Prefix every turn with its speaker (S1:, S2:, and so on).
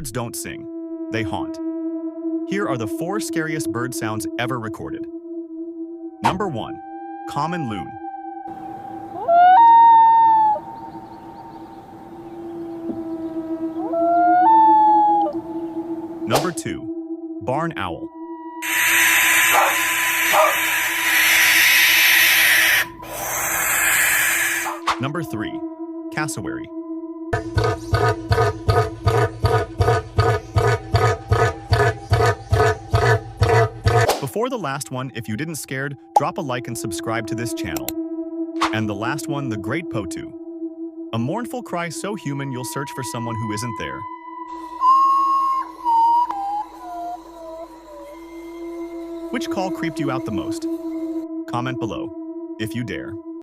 S1: birds don't sing, they haunt. Here are the 4 scariest bird sounds ever recorded. Number 1. Common loon. Number 2. Barn owl. Number 3. Cassowary. Before the last one, if you didn't scared, drop a like and subscribe to this channel. And the last one, the great Potu. A mournful cry so human you'll search for someone who isn't there. Which call creeped you out the most? Comment below, if you dare.